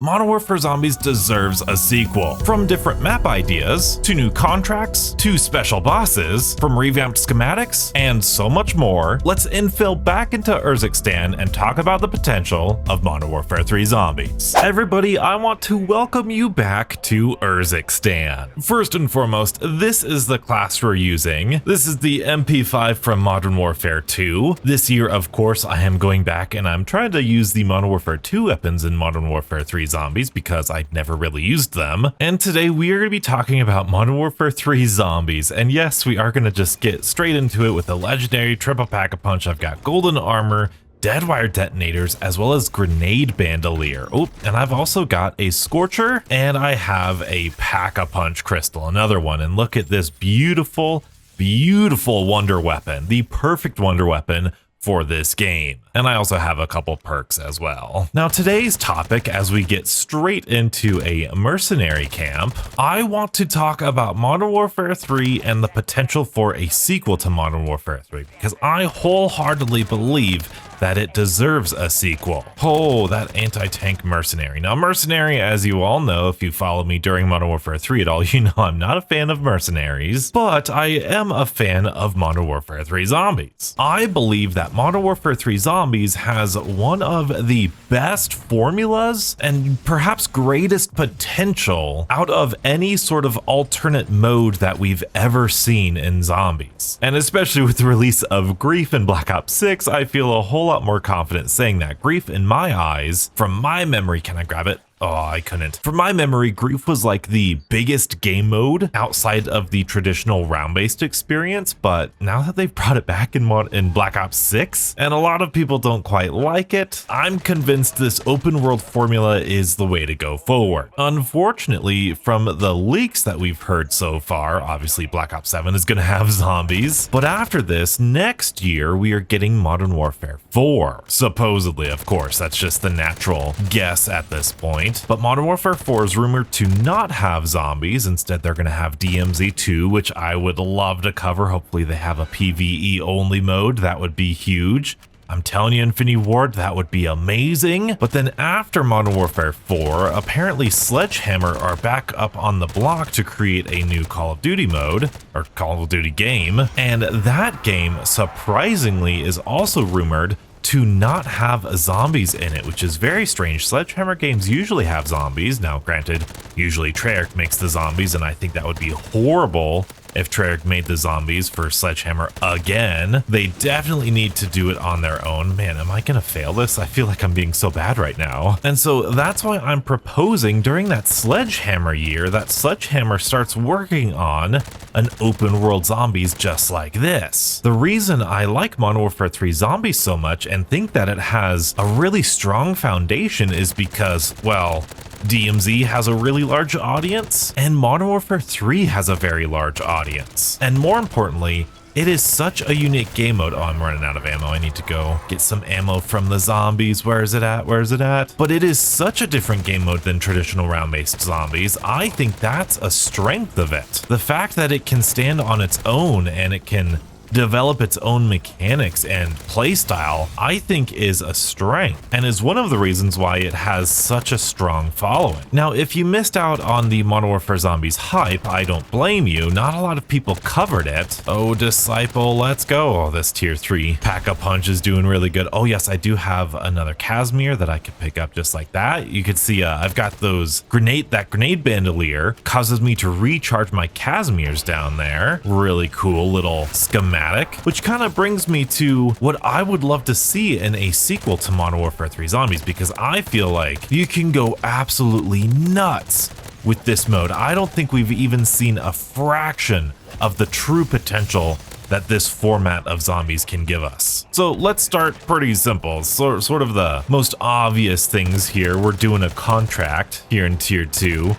Modern Warfare Zombies deserves a sequel. From different map ideas, to new contracts, to special bosses, from revamped schematics, and so much more, let's infill back into Urzikstan and talk about the potential of Modern Warfare 3 Zombies. Everybody, I want to welcome you back to Urzikstan. First and foremost, this is the class we're using. This is the MP5 from Modern Warfare 2. This year, of course, I am going back and I'm trying to use the Modern Warfare 2 weapons in Modern Warfare 3 Zombies because I never really used them. And today we are going to be talking about Modern Warfare 3 Zombies. And yes, we are going to just get straight into it with the legendary triple pack-a-punch. I've got golden armor, dead wire detonators, as well as grenade bandolier. Oh, and I've also got a scorcher, and I have a pack-a-punch crystal, another one. And look at this beautiful wonder weapon, the perfect wonder weapon for this game. And I also have a couple perks as well. Now today's topic, as we get straight into a mercenary camp, I want to talk about Modern Warfare 3 and the potential for a sequel to Modern Warfare 3, because I wholeheartedly believe that it deserves a sequel. Oh, that anti-tank mercenary. Now mercenary, as you all know, if you followed me during Modern Warfare 3 at all, you know I'm not a fan of mercenaries, but I am a fan of Modern Warfare 3 Zombies. I believe that Modern Warfare 3 Zombies has one of the best formulas and perhaps greatest potential out of any sort of alternate mode that we've ever seen in Zombies. And especially with the release of Grief in Black Ops 6, I feel a whole lot more confident saying that. Grief, in my eyes, from my memory, can I grab it? Oh, I couldn't. From my memory, Grief was like the biggest game mode outside of the traditional round-based experience, but now that they've brought it back in Black Ops 6, and a lot of people don't quite like it, I'm convinced this open world formula is the way to go forward. Unfortunately, from the leaks that we've heard so far, obviously Black Ops 7 is gonna have zombies, but after this, next year, we are getting Modern Warfare 4. Supposedly, of course, that's just the natural guess at this point. But Modern Warfare 4 is rumored to not have zombies. Instead, they're going to have DMZ2, which I would love to cover. Hopefully they have a PvE only mode. That would be huge. I'm telling you, Infinity Ward, that would be amazing. But then after Modern Warfare 4, apparently Sledgehammer are back up on the block to create a new Call of Duty mode, or Call of Duty game. And that game, surprisingly, is also rumored to not have zombies in it, which is very strange. Sledgehammer games usually have zombies. Now, granted, usually Treyarch makes the zombies, and I think that would be horrible if Treyarch made the zombies for Sledgehammer again. They definitely need to do it on their own. Man, am I gonna fail this? I feel like I'm being so bad right now. And so that's why I'm proposing during that Sledgehammer year that Sledgehammer starts working on an open world zombies just like this. The reason I like Modern Warfare 3 Zombies so much and think that it has a really strong foundation is because, well, DMZ has a really large audience, and Modern Warfare 3 has a very large audience. And more importantly, it is such a unique game mode. Oh, I'm running out of ammo. I need to go get some ammo from the zombies. Where is it at? Where is it at? But it is such a different game mode than traditional round-based zombies. I think that's a strength of it. The fact that it can stand on its own and it can develop its own mechanics and playstyle, I think is a strength and is one of the reasons why it has such a strong following. Now, if you missed out on the Modern Warfare Zombies hype, I don't blame you. Not a lot of people covered it. Oh, Disciple, let's go. Oh, this tier 3 pack-a-punch is doing really good. Oh yes, I do have another Casimir that I could pick up just like that. You could see I've got that grenade bandolier causes me to recharge my Casimirs down there. Really cool little schematic. Which kind of brings me to what I would love to see in a sequel to Modern Warfare 3 Zombies, because I feel like you can go absolutely nuts with this mode. I don't think we've even seen a fraction of the true potential that this format of zombies can give us. So let's start pretty simple. Sort of the most obvious things here. We're doing a contract here in tier 2.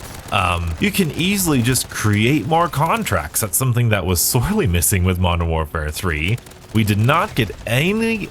You can easily just create more contracts. That's something that was sorely missing with Modern Warfare 3. We did not get any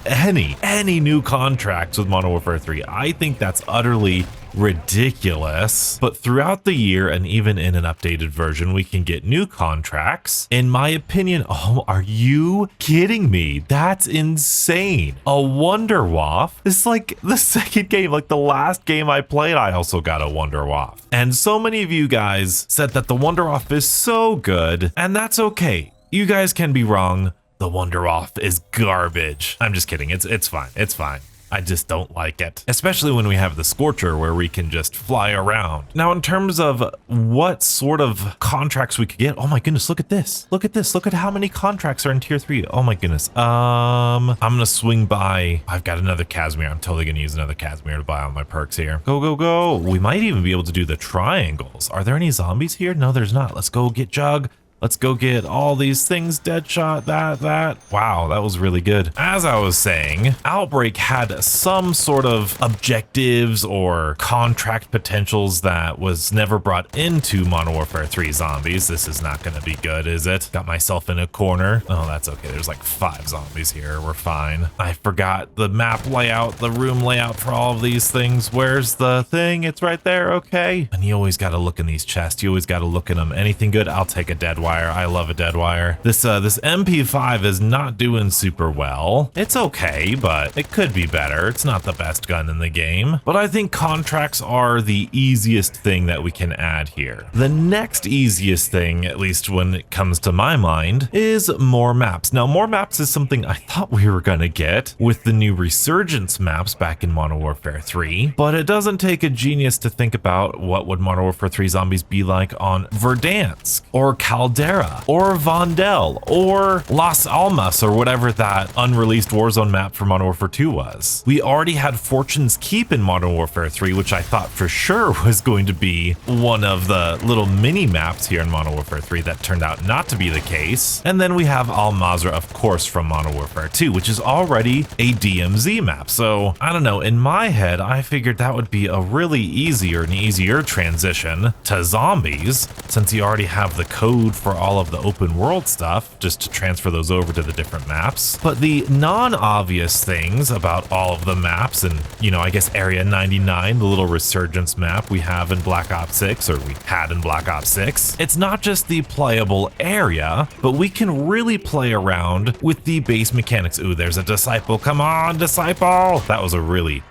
new contracts with Modern Warfare 3. I think that's utterly ridiculous. But throughout the year and even in an updated version, we can get new contracts. In my opinion, oh, are you kidding me? That's insane. A Wonder Waff. It's like the second game, like the last game I played, I also got a Wonder Waff. And so many of you guys said that the Wonder Waff is so good, and that's okay. You guys can be wrong. The Wonder Waff is garbage. I'm just kidding. It's fine. It's fine. I just don't like it, especially when we have the Scorcher where we can just fly around. Now, in terms of what sort of contracts we could get, oh my goodness, look at this. Look at this. Look at how many contracts are in tier 3. Oh my goodness. I'm gonna swing by. I've got another Casimir. I'm totally gonna use another Casimir to buy all my perks here. Go, go, go. We might even be able to do the triangles. Are there any zombies here? No, there's not. Let's go get Jug. Let's go get all these things, Deadshot, that. Wow, that was really good. As I was saying, Outbreak had some sort of objectives or contract potentials that was never brought into Modern Warfare 3 Zombies. This is not gonna be good, is it? Got myself in a corner. Oh, that's okay. There's like 5 zombies here. We're fine. I forgot the map layout, the room layout for all of these things. Where's the thing? It's right there, okay. And you always gotta look in these chests. You always gotta look in them. Anything good? I'll take a dead wire. I love a dead wire. This MP5 is not doing super well. It's okay, but it could be better. It's not the best gun in the game, but I think contracts are the easiest thing that we can add here. The next easiest thing, at least when it comes to my mind, is more maps. Now, more maps is something I thought we were gonna get with the new Resurgence maps back in Modern Warfare 3, but it doesn't take a genius to think about what would Modern Warfare 3 Zombies be like on Verdansk or Caldera or Vondel or Las Almas or whatever that unreleased Warzone map for Modern Warfare 2 was. We already had Fortune's Keep in Modern Warfare 3, which I thought for sure was going to be one of the little mini maps here in Modern Warfare 3 that turned out not to be the case. And then we have Al Mazrah, of course, from Modern Warfare 2, which is already a DMZ map. So I don't know, in my head, I figured that would be a really easier transition to zombies, since you already have the code for all of the open world stuff, just to transfer those over to the different maps. But the non-obvious things about all of the maps, and you know, I guess Area 99, the little Resurgence map we have in Black Ops 6, or we had in Black Ops 6, it's not just the playable area, but we can really play around with the base mechanics. Ooh, there's a Disciple. Come on, Disciple! That was a really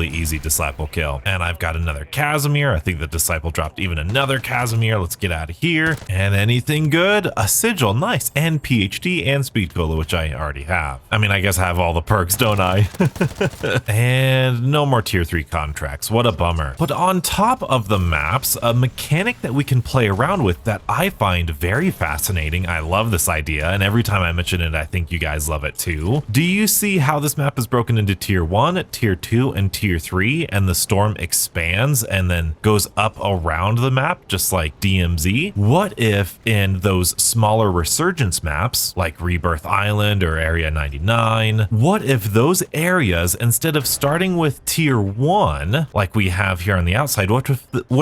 easy Disciple kill. And I've got another Casimir. I think the Disciple dropped even another Casimir. Let's get out of here. And anything good? A Sigil, nice. And PhD and Speed Cola, which I already have. I mean, I guess I have all the perks, don't I? And no more tier 3 contracts. What a bummer. But on top of the maps, a mechanic that we can play around with that I find very fascinating. I love this idea, and every time I mention it, I think you guys love it too. Do you see how this map is broken into tier 1, tier 2, and tier 3, and the storm expands and then goes up around the map just like DMZ? What if in those smaller Resurgence maps like Rebirth Island or Area 99, what if those areas, instead of starting with tier 1 like we have here on the outside, what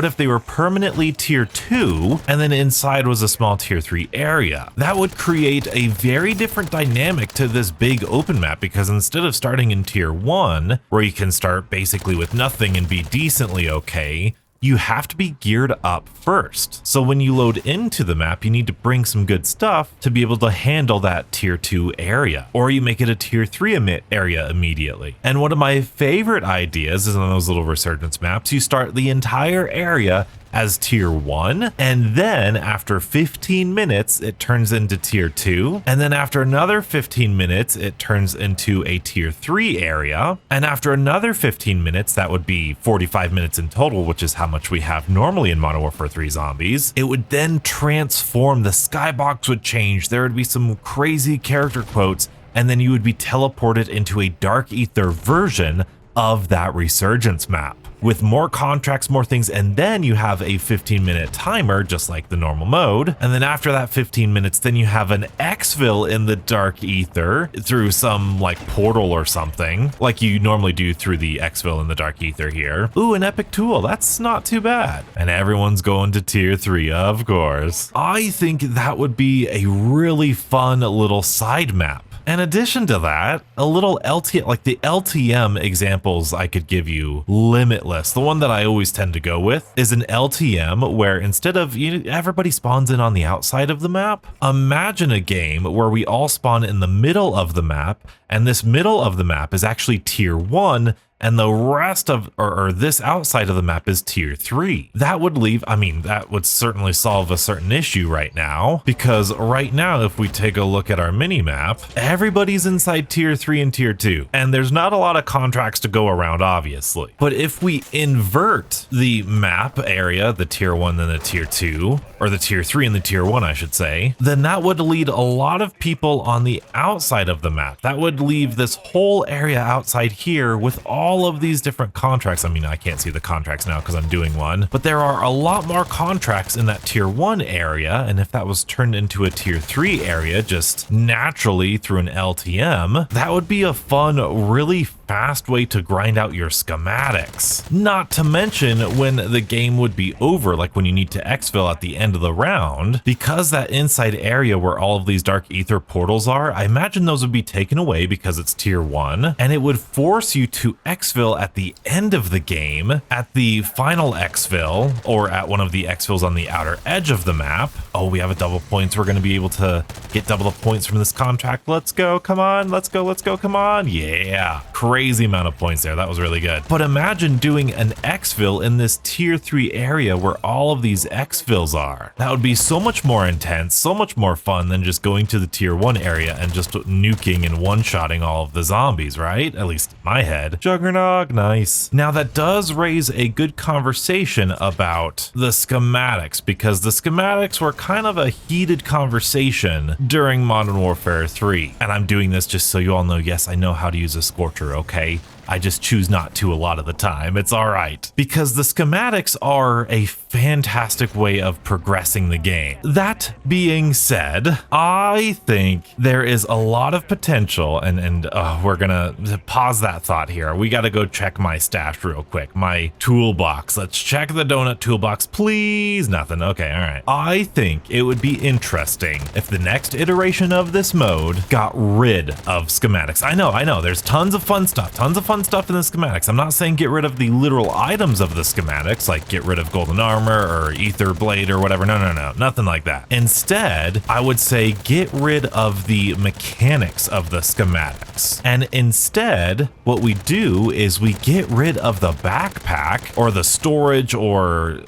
if they were permanently tier 2 and then inside was a small tier 3 area? That would create a very different dynamic to this big open map, because instead of starting in tier 1 where you can start basically with nothing and be decently okay, you have to be geared up first. So when you load into the map, you need to bring some good stuff to be able to handle that tier 2 area, or you make it a tier 3 area immediately. And one of my favorite ideas is on those little Resurgence maps, you start the entire area as tier 1, and then after 15 minutes it turns into tier 2, and then after another 15 minutes it turns into a tier 3 area, and after another 15 minutes, that would be 45 minutes in total, which is how much we have normally in Modern Warfare 3 Zombies, it would then transform. The skybox would change, there would be some crazy character quotes, and then you would be teleported into a Dark Ether version of that Resurgence map with more contracts, more things, and then you have a 15-minute timer, just like the normal mode. And then after that 15 minutes, then you have an exfil in the Dark Ether through some like portal or something, like you normally do through the exfil in the Dark Ether here. Ooh, an epic tool, that's not too bad. And everyone's going to tier 3, of course. I think that would be a really fun little side map In addition to that, a little LTM, like the LTM examples I could give you, limitless. The one that I always tend to go with is an LTM where instead of everybody spawns in on the outside of the map, imagine a game where we all spawn in the middle of the map, and this middle of the map is actually tier 1, and the rest of, or this outside of the map is tier 3. That would leave, I mean, that would certainly solve a certain issue right now, because right now, if we take a look at our mini map, everybody's inside tier 3 and tier 2, and there's not a lot of contracts to go around, obviously. But if we invert the map area, the tier 1 and the tier 2, or the tier 3 and the tier 1, I should say, then that would lead a lot of people on the outside of the map. That would leave this whole area outside here with all of these different contracts. I mean, I can't see the contracts now because I'm doing one, but there are a lot more contracts in that tier 1 area, and if that was turned into a tier 3 area just naturally through an LTM, that would be a fun, really fast way to grind out your schematics. Not to mention when the game would be over, like when you need to exfil at the end of the round, because that inside area where all of these dark ether portals are, I imagine those would be taken away because it's tier 1, and it would force you to exfil at the end of the game, at the final exfil, or at one of the exfils on the outer edge of the map. Oh, we have a double points. We're going to be able to get double the points from this contract. Let's go. Come on. Let's go. Let's go. Come on. Yeah. Crazy amount of points there. That was really good. But imagine doing an exfil in this tier 3 area where all of these exfils are. That would be so much more intense, so much more fun than just going to the tier 1 area and just nuking and one-shotting all of the zombies, right? At least in my head. Juggernog, nice. Now that does raise a good conversation about the schematics, because the schematics were kind of a heated conversation during Modern Warfare 3. And I'm doing this just so you all know, yes, I know how to use a Scorcher, okay? I just choose not to a lot of the time. It's all right. Because the schematics are a fantastic way of progressing the game. That being said, I think there is a lot of potential, and we're gonna pause that thought here. We gotta go check my stash real quick. My toolbox. Let's check the donut toolbox, please. Nothing. Okay, all right. I think it would be interesting if the next iteration of this mode got rid of schematics. I know. There's tons of fun stuff in the schematics. I'm not saying get rid of the literal items of the schematics, like get rid of golden armor or ether blade or whatever. No, nothing like that. Instead, I would say get rid of the mechanics of the schematics. And instead, what we do is we get rid of the backpack or the storage, or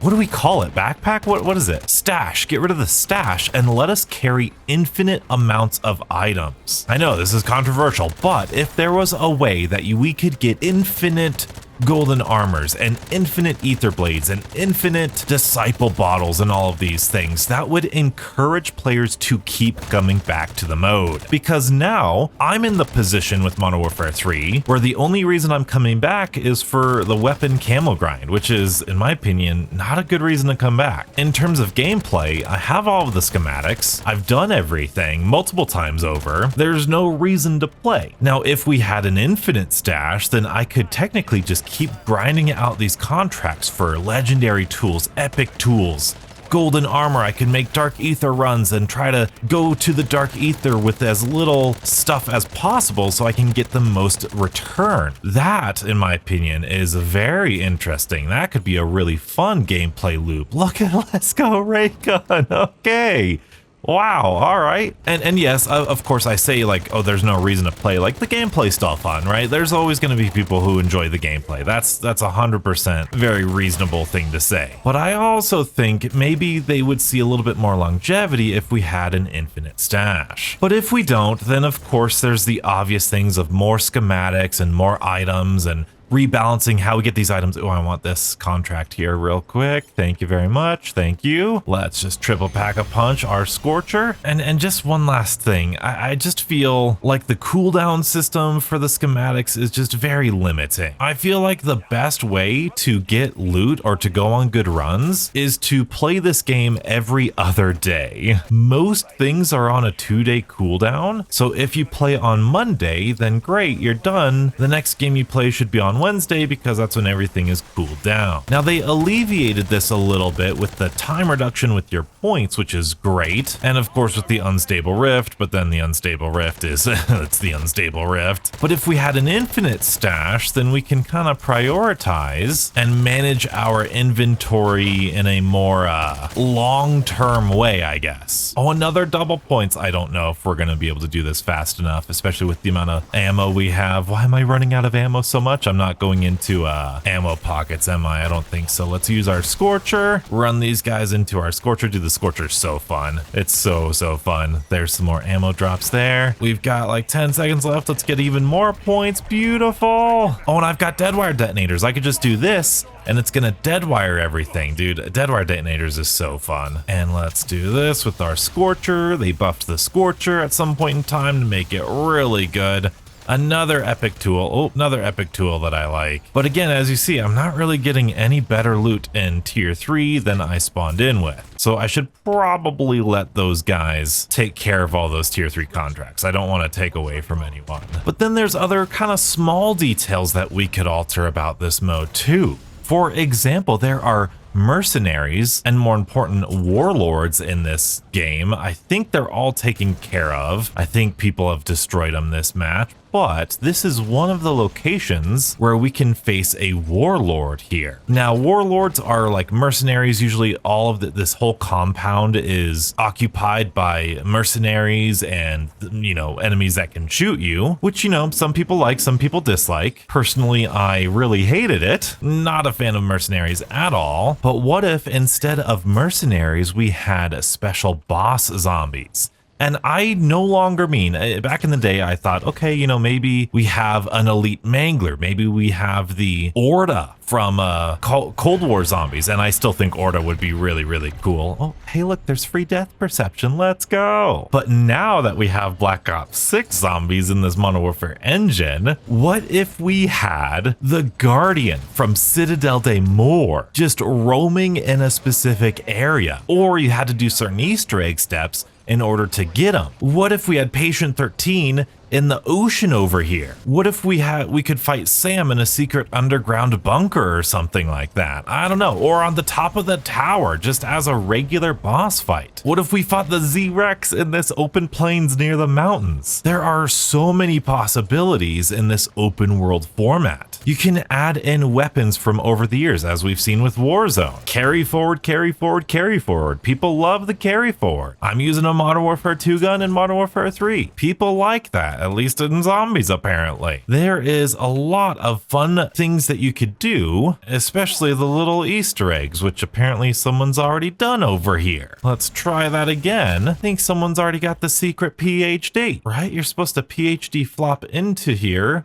what do we call it? Backpack? What is it? Stash. Get rid of the stash and let us carry infinite amounts of items. I know this is controversial, but if there was a way that we could get infinite golden armors and infinite ether blades and infinite disciple bottles and all of these things, that would encourage players to keep coming back to the mode. Because now I'm in the position with Modern Warfare 3 where the only reason I'm coming back is for the weapon camo grind, which is, in my opinion, not a good reason to come back. In terms of gameplay, I have all of the schematics. I've done everything multiple times over. There's no reason to play. Now, if we had an infinite stash, then I could technically just keep grinding out these contracts for legendary tools, epic tools, golden armor. I can make dark ether runs and try to go to the dark ether with as little stuff as possible so I can get the most return. That, in my opinion, is very interesting. That could be a really fun gameplay loop. Look at, let's go ray gun. Okay. Wow, all right. And yes, of course I say like, oh, there's no reason to play. Like, the gameplay's still fun, right? There's always going to be people who enjoy the gameplay. That's 100% very reasonable thing to say. But I also think maybe they would see a little bit more longevity if we had an infinite stash. But if we don't, then of course there's the obvious things of more schematics and more items and rebalancing how we get these items. Oh, I want this contract here real quick. Thank you very much. Thank you. Let's just triple pack a punch our Scorcher. And just one last thing. I just feel like the cooldown system for the schematics is just very limiting. I feel like the best way to get loot or to go on good runs is to play this game every other day. Most things are on a 2-day cooldown. So if you play on Monday, then great, you're done. The next game you play should be on Wednesday because that's when everything is cooled down. Now they alleviated this a little bit with the time reduction with your points, which is great. And of course with the unstable rift, but then the unstable rift is, it's the unstable rift. But if we had an infinite stash, then we can kind of prioritize and manage our inventory in a more long-term way, I guess. Oh, another double points. I don't know if we're going to be able to do this fast enough, especially with the amount of ammo we have. Why am I running out of ammo so much? I'm not going into ammo pockets, am I? I don't think so. Let's use our Scorcher, run these guys into our Scorcher. Dude, the Scorcher's so fun. It's so fun. There's some more ammo drops there. We've got like 10 seconds left. Let's get even more points. Beautiful. Oh, and I've got dead wire detonators. I could just do this and it's gonna dead wire everything, dude. Dead wire detonators is so fun. And let's do this with our Scorcher. They buffed the Scorcher at some point in time to make it really good. Another epic tool. Oh, another epic tool that I like. But again, as you see, I'm not really getting any better loot in tier 3 than I spawned in with. So I should probably let those guys take care of all those tier 3 contracts. I don't want to take away from anyone. But then there's other kind of small details that we could alter about this mode too. For example, there are mercenaries and, more important, warlords in this game. I think they're all taken care of. I think people have destroyed them this match, but this is one of the locations where we can face a warlord here. Now, warlords are like mercenaries. Usually all of this whole compound is occupied by mercenaries and, you know, enemies that can shoot you, which, you know, some people like, some people dislike. Personally, I really hated it. Not a fan of mercenaries at all. But what if instead of mercenaries, we had special boss zombies? And I no longer mean, back in the day, I thought, okay, you know, maybe we have an elite mangler. Maybe we have the Orda from Cold War Zombies. And I still think Orda would be really cool. Oh, hey, look, there's free death perception. Let's go. But now that we have Black Ops 6 zombies in this Modern Warfare engine, what if we had the Guardian from Citadel de Moor just roaming in a specific area? Or you had to do certain Easter egg steps in order to get them. What if we had Patient 13 in the ocean over here? What if we could fight Sam in a secret underground bunker or something like that? I don't know. Or on the top of the tower, just as a regular boss fight. What if we fought the Z-Rex in this open plains near the mountains? There are so many possibilities in this open world format. You can add in weapons from over the years, as we've seen with Warzone. Carry forward, carry forward, carry forward. People love the carry forward. I'm using a Modern Warfare 2 gun in Modern Warfare 3. People like that, at least in Zombies, apparently. There is a lot of fun things that you could do, especially the little Easter eggs, which apparently someone's already done over here. Let's try that again. I think someone's already got the secret PhD, right? You're supposed to PhD flop into here.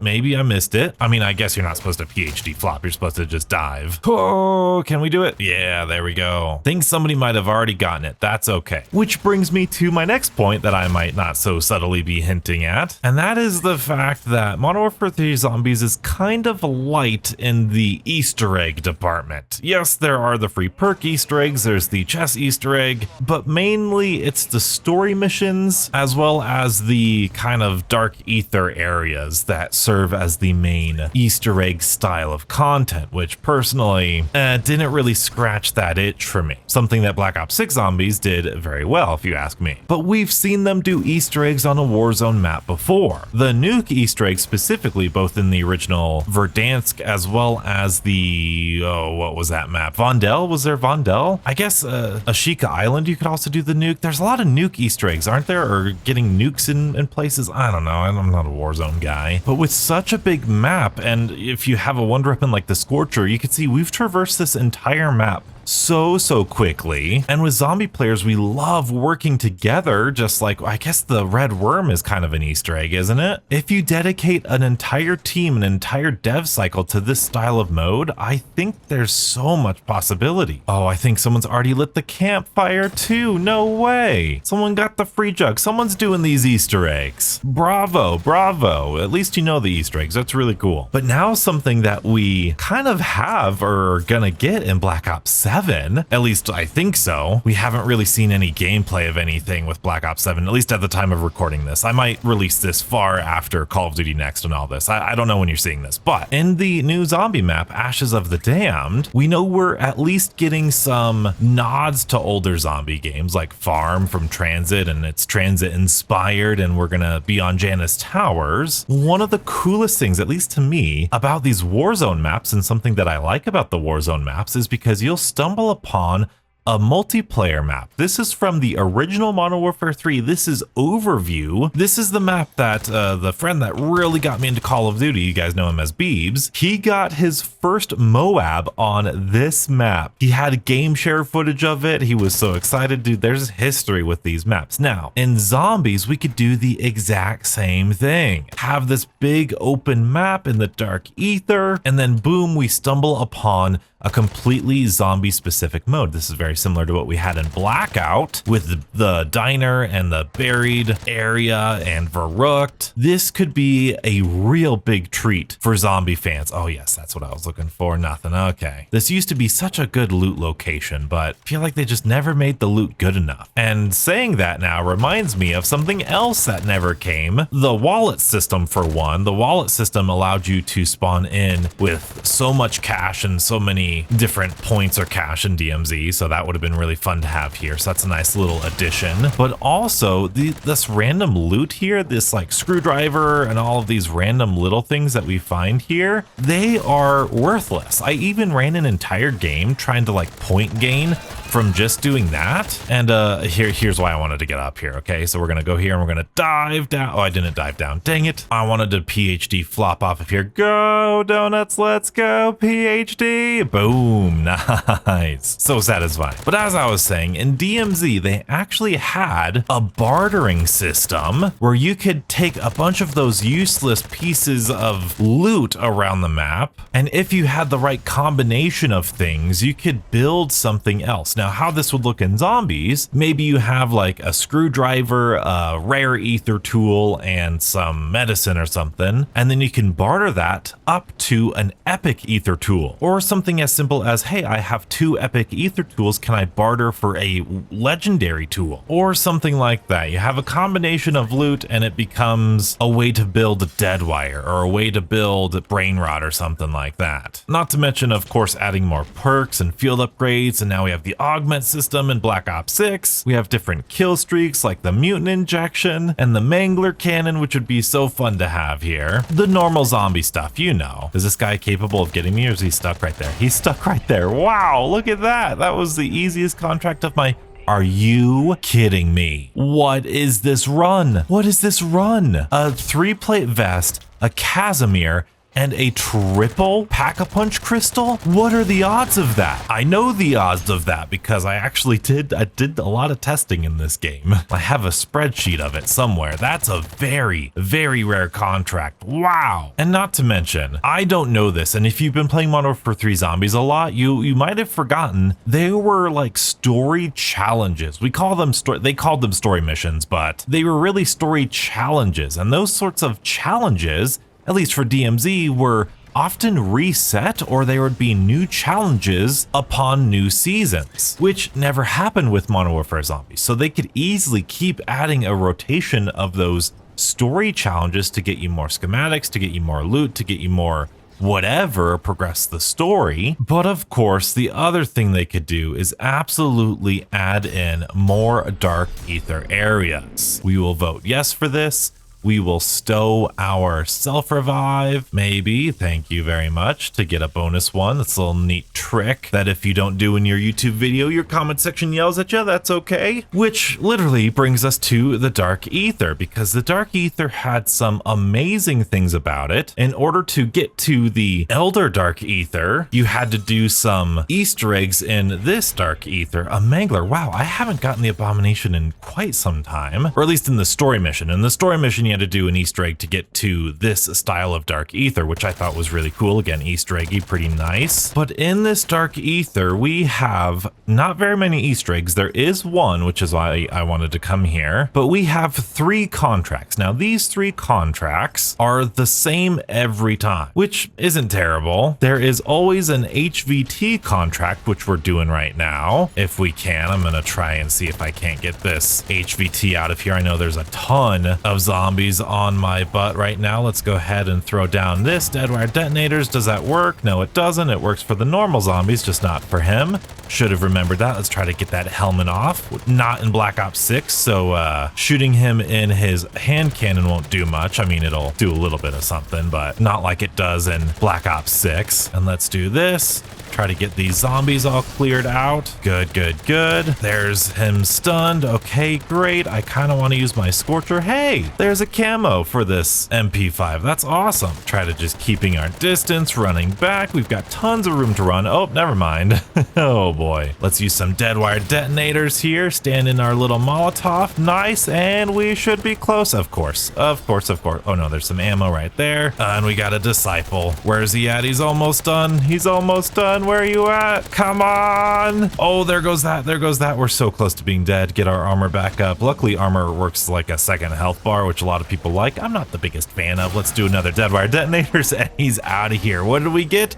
Maybe I missed it. I mean, I guess you're not supposed to PhD flop. You're supposed to just dive. Oh, can we do it? Yeah, there we go. Think somebody might have already gotten it. That's okay. Which brings me to my next point that I might not so subtly be hinting at, and that is the fact that Modern Warfare 3 Zombies is kind of light in the Easter egg department. Yes, there are the free perk Easter eggs, there's the chess Easter egg, but mainly it's the story missions as well as the kind of dark ether areas that serve as the main Easter egg style of content, which personally didn't really scratch that itch for me. Something that Black Ops 6 Zombies did very well, if you ask me. But we've seen them do Easter eggs on a Warzone map before. The nuke Easter egg specifically, both in the original Verdansk as well as the, what was that map? Vondel? Was there Vondel? I guess Ashika Island, you could also do the nuke. There's a lot of nuke Easter eggs, aren't there? Or getting nukes in places? I don't know. I'm not a Warzone guy. But with such a big map, and if you have a wonder weapon like the Scorcher, you can see we've traversed this entire map so quickly. And with zombie players, we love working together, just like, I guess the red worm is kind of an Easter egg, isn't it? If you dedicate an entire team, an entire dev cycle to this style of mode, I think there's so much possibility. Oh, I think someone's already lit the campfire too. No way. Someone got the free jug. Someone's doing these Easter eggs. Bravo, bravo. At least you know the Easter eggs. That's really cool. But now something that we kind of have or are gonna get in Black Ops 7 7. At least I think so. We haven't really seen any gameplay of anything with Black Ops 7, at least at the time of recording this. I might release this far after Call of Duty Next and all this. I don't know when you're seeing this, but in the new zombie map, Ashes of the Damned, we know we're at least getting some nods to older zombie games like Farm from Transit, and it's Transit inspired, and we're gonna be on Janus Towers. One of the coolest things, at least to me, about these Warzone maps, and something that I like about the Warzone maps, is because you'll stumble upon a multiplayer map. This is from the original Modern Warfare 3. This is Overview. This is the map that the friend that really got me into Call of Duty, you guys know him as Beebs, he got his first Moab on this map. He had game share footage of it. He was so excited. Dude, there's history with these maps. Now, in Zombies, we could do the exact same thing. Have this big open map in the dark ether, and then boom, we stumble upon a completely zombie specific mode. This is very similar to what we had in Blackout with the diner and the buried area and Verrucht. This could be a real big treat for zombie fans. Oh yes, that's what I was looking for. Nothing. Okay. This used to be such a good loot location, but I feel like they just never made the loot good enough. And saying that now reminds me of something else that never came. The wallet system, for one. The wallet system allowed you to spawn in with so much cash and so many different points or cash in DMZ, so that would have been really fun to have here. So that's a nice little addition. But also this random loot here, this like screwdriver and all of these random little things that we find here, they are worthless. I even ran an entire game trying to like point gain from just doing that. And here's why I wanted to get up here. Okay, so we're gonna go here and we're gonna dive down. Oh, I didn't dive down, dang it. I wanted to PhD flop off of here. Go donuts, let's go PhD. Boom, nice. So satisfying. But as I was saying, in DMZ, they actually had a bartering system where you could take a bunch of those useless pieces of loot around the map, and if you had the right combination of things, you could build something else. Now, how this would look in Zombies, maybe you have like a screwdriver, a rare ether tool, and some medicine or something, and then you can barter that up to an epic ether tool, or something as simple as, hey, I have 2 epic ether tools, can I barter for a legendary tool? Or something like that. You have a combination of loot and it becomes a way to build Deadwire, or a way to build Brain Rot or something like that. Not to mention, of course, adding more perks and field upgrades, and now we have the augment system in Black Ops 6. We have different kill streaks like the mutant injection and the mangler cannon, which would be so fun to have here. The normal zombie stuff, you know. Is this guy capable of getting me, or is he stuck right there? He's stuck right there. Wow, look at that. That was the easiest contract of my... Are you kidding me? What is this run? What is this run? A 3-plate vest, a Casimir, and a triple Pack-a-Punch crystal? What are the odds of that? I know the odds of that because I actually did a lot of testing in this game. I have a spreadsheet of it somewhere. That's a very, very rare contract. Wow. And not to mention, I don't know this, and if you've been playing Modern Warfare 3 Zombies a lot, you might have forgotten there were like story challenges. They called them story missions, but they were really story challenges, and those sorts of challenges, at least for DMZ, were often reset, or there would be new challenges upon new seasons, which never happened with Modern Warfare Zombies. So they could easily keep adding a rotation of those story challenges to get you more schematics, to get you more loot, to get you more whatever, progress the story. But of course, the other thing they could do is absolutely add in more dark ether areas. We will vote yes for this. We will stow our self-revive, maybe, thank you very much, to get a bonus one. That's a little neat trick that if you don't do in your YouTube video, your comment section yells at you, that's okay. Which literally brings us to the Dark Ether, because the Dark Ether had some amazing things about it. In order to get to the Elder Dark Ether, you had to do some Easter eggs in this Dark Ether. A Mangler, wow, I haven't gotten the Abomination in quite some time, or at least in the story mission. In the story mission, you had to do an Easter egg to get to this style of Dark Ether, which I thought was really cool. Again, Easter eggy, pretty nice. But in this Dark Ether, we have not very many Easter eggs. There is one, which is why I wanted to come here, but we have 3 contracts. Now, these 3 contracts are the same every time, which isn't terrible. There is always an HVT contract, which we're doing right now. If we can, I'm gonna try and see if I can't get this HVT out of here. I know there's a ton of zombies on my butt right now. Let's go ahead and throw down this dead wire detonators. Does that work? No, it doesn't. It works for the normal zombies, just not for him. Should have remembered that. Let's try to get that helmet off. Not in Black Ops 6, so shooting him in his hand cannon won't do much. I mean, it'll do a little bit of something, but not like it does in Black Ops 6. And let's do this. Try to get these zombies all cleared out. Good, good, good. There's him stunned. Okay, great. I kind of want to use my Scorcher. Hey, there's a camo for this MP5. That's awesome. Try to just keeping our distance, running back. We've got tons of room to run. Oh, never mind. Oh boy. Let's use some dead wire detonators here. Stand in our little Molotov. Nice. And we should be close. Of course. Of course, of course. Oh no, there's some ammo right there. And we got a disciple. Where's he at? He's almost done. He's almost done. Where are you at? Come on. Oh, there goes that. There goes that. We're so close to being dead. Get our armor back up. Luckily, armor works like a second health bar, which a lot of people like. I'm not the biggest fan of. Let's do another dead wire detonators, and he's out of here. What did we get?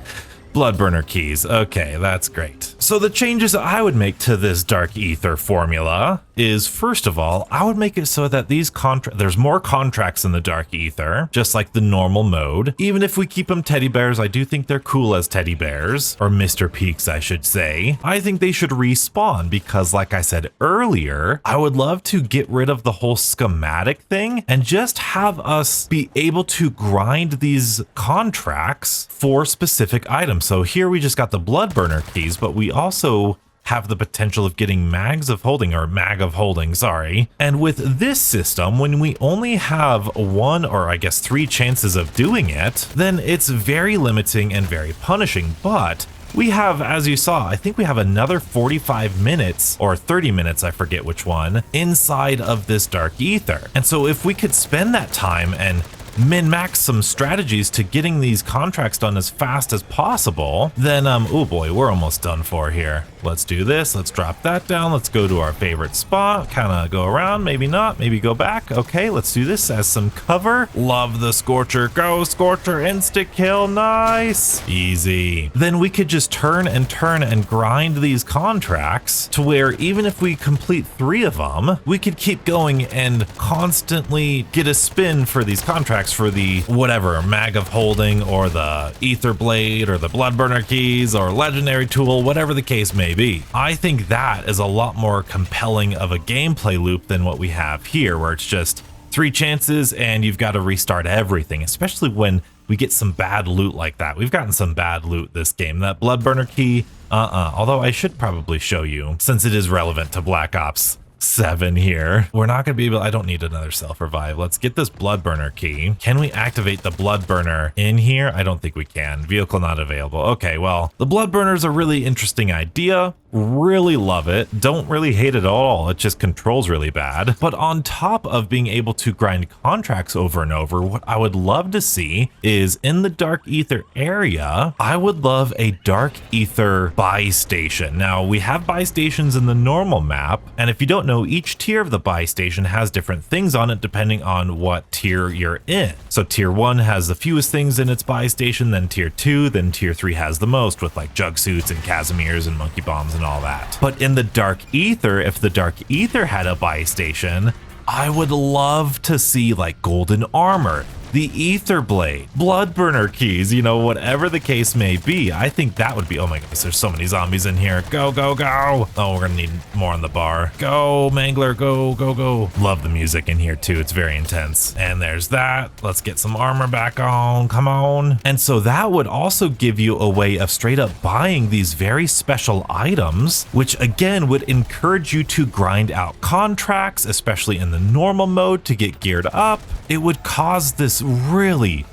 Blood burner keys. Okay, that's great. So the changes I would make to this Dark Ether formula is, first of all, I would make it so that these there's more contracts in the Dark Ether, just like the normal mode. Even if we keep them teddy bears, I do think they're cool as teddy bears, or Mr. Peaks, I should say. I think they should respawn because, like I said earlier, I would love to get rid of the whole schematic thing and just have us be able to grind these contracts for specific items. So here we just got the blood burner keys, but we also have the potential of getting mag of holding, sorry. And with this system, when we only have 1 or I guess 3 chances of doing it, then it's very limiting and very punishing. But we have, as you saw, I think we have another 45 minutes or 30 minutes, I forget which one, inside of this Dark Ether. And so if we could spend that time and min-max some strategies to getting these contracts done as fast as possible, then oh boy, we're almost done for here. Let's do this. Let's drop that down. Let's go to our favorite spot, kind of go around, maybe not, maybe go back. Okay, let's do this as some cover. Love the Scorcher. Go Scorcher, insta kill. Nice, easy. Then we could just turn and grind these contracts to where even if we complete 3 of them, we could keep going and constantly get a spin for these contracts, for the whatever mag of holding or the ether blade or the blood burner keys or legendary tool, whatever the case may be. I think that is a lot more compelling of a gameplay loop than what we have here, where it's just 3 chances and you've got to restart everything, especially when we get some bad loot like that. We've gotten some bad loot this game. That blood burner key, although I should probably show you since it is relevant to Black Ops 7 here. We're not going to be able, I don't need another self-revive. Let's get this blood burner key. Can we activate the blood burner in here? I don't think we can. Vehicle not available. Okay, well, the blood burner is a really interesting idea. Really love it. Don't really hate it at all. It just controls really bad. But on top of being able to grind contracts over and over, what I would love to see is in the Dark Ether area, I would love a Dark Ether buy station. Now, we have buy stations in the normal map, and if you don't know, each tier of the buy station has different things on it depending on what tier you're in. So tier 1 has the fewest things in its buy station, then tier 2, then tier 3 has the most, with like jug suits and Casimirs and monkey bombs and all that. But in the Dark Ether, if the Dark Ether had a buy station, I would love to see like golden armor, the ether blade, blood burner keys, you know, whatever the case may be. I think that would be, oh my goodness, there's so many zombies in here. Go, go, go. Oh, we're gonna need more on the bar. Go, Mangler, go, go, go. Love the music in here too. It's very intense. And there's that. Let's get some armor back on. Come on. And so that would also give you a way of straight up buying these very special items, which again would encourage you to grind out contracts, especially in the normal mode, to get geared up. It would cause this really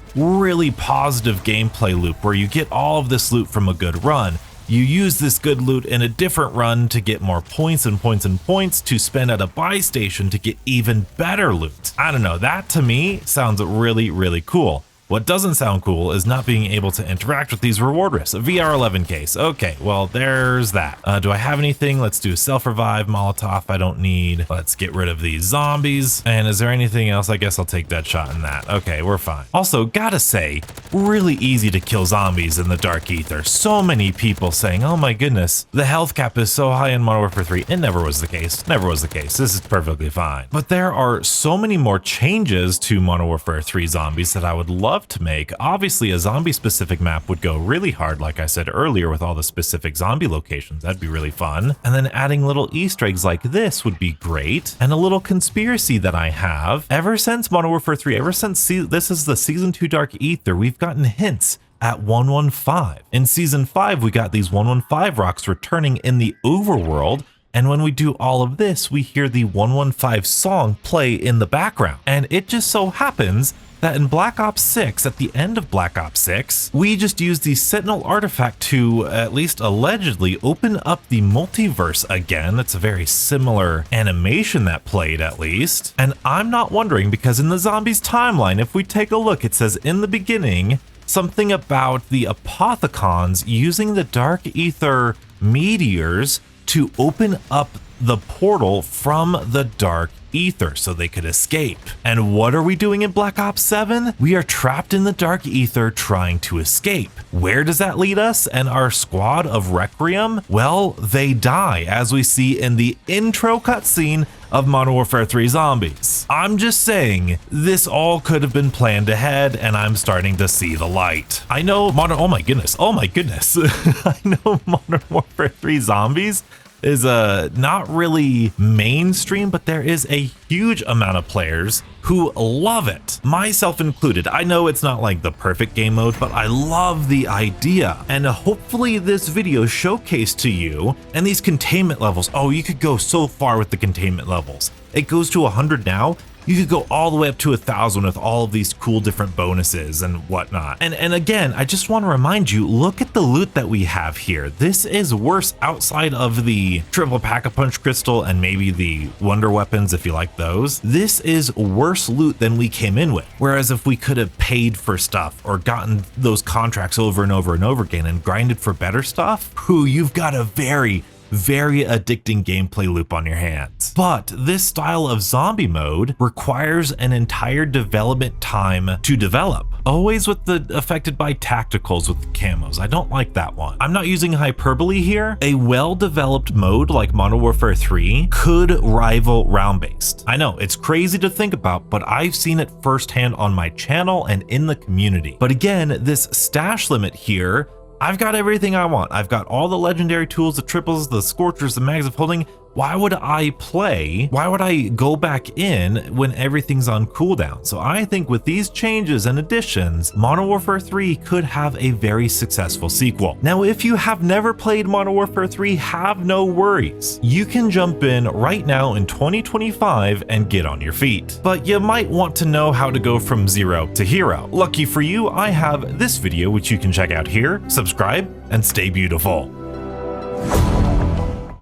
positive gameplay loop where you get all of this loot from a good run. You use this good loot in a different run to get more points and points and points to spend at a buy station to get even better loot. I don't know, that to me sounds really, really cool. What doesn't sound cool is not being able to interact with these reward risks. A VR11 case. Okay, well, there's that. Do I have anything? Let's do self-revive, Molotov I don't need. Let's get rid of these zombies. And is there anything else? I guess I'll take that shot in that. Okay, we're fine. Also, gotta say, really easy to kill zombies in the Dark Ether. So many people saying, oh my goodness, the health cap is so high in Modern Warfare 3. It never was the case. Never was the case. This is perfectly fine. But there are so many more changes to Modern Warfare 3 Zombies that I would love to make. Obviously, a zombie specific map would go really hard, like I said earlier, with all the specific zombie locations. That'd be really fun. And then adding little Easter eggs like this would be great. And a little conspiracy that I have ever since Modern Warfare 3, ever since this is the Season 2 Dark Ether, we've gotten hints at 115. In Season 5, we got these 115 rocks returning in the overworld. And when we do all of this, we hear the 115 song play in the background. And it just so happens that in Black Ops 6, at the end of Black Ops 6, we just used the Sentinel artifact to, at least allegedly, open up the multiverse again. It's a very similar animation that played, at least. And I'm not wondering, because in the Zombies timeline, if we take a look, it says in the beginning something about the Apothicons using the Dark Ether meteors to open up the portal from the Dark Ether so they could escape. And what are we doing in Black Ops 7? We are trapped in the Dark Ether trying to escape. Where does that lead us and our squad of Requiem? Well, they die, as we see in the intro cutscene of Modern Warfare 3 Zombies. I'm just saying, this all could have been planned ahead, and I'm starting to see the light. I know oh my goodness, I know Modern Warfare 3 Zombies is not really mainstream, but there is a huge amount of players who love it, myself included. I know it's not like the perfect game mode, but I love the idea. And hopefully this video showcased to you, and these containment levels, oh, you could go so far with the containment levels. It goes to 100 now. You could go all the way up to 1,000 with all of these cool different bonuses and whatnot. And again, I just want to remind you, look at the loot that we have here. This is worse outside of the triple pack-a-punch crystal and maybe the wonder weapons if you like those. This is worse loot than we came in with. Whereas if we could have paid for stuff or gotten those contracts over and over and over again and grinded for better stuff, you've got a very addicting gameplay loop on your hands. But this style of zombie mode requires an entire development time to develop. Always with the affected by tacticals with the camos. I don't like that one. I'm not using hyperbole here. A well-developed mode like Modern Warfare 3 could rival round-based. I know, it's crazy to think about, but I've seen it firsthand on my channel and in the community. But again, this stash limit here, I've got everything I want. I've got all the legendary tools, the triples, the scorchers, the mags of holding. Why would I play? Why would I go back in when everything's on cooldown? So I think with these changes and additions, Modern Warfare 3 could have a very successful sequel. Now, if you have never played Modern Warfare 3, have no worries. You can jump in right now in 2025 and get on your feet. But you might want to know how to go from 0 to hero. Lucky for you, I have this video, which you can check out here. Subscribe and stay beautiful.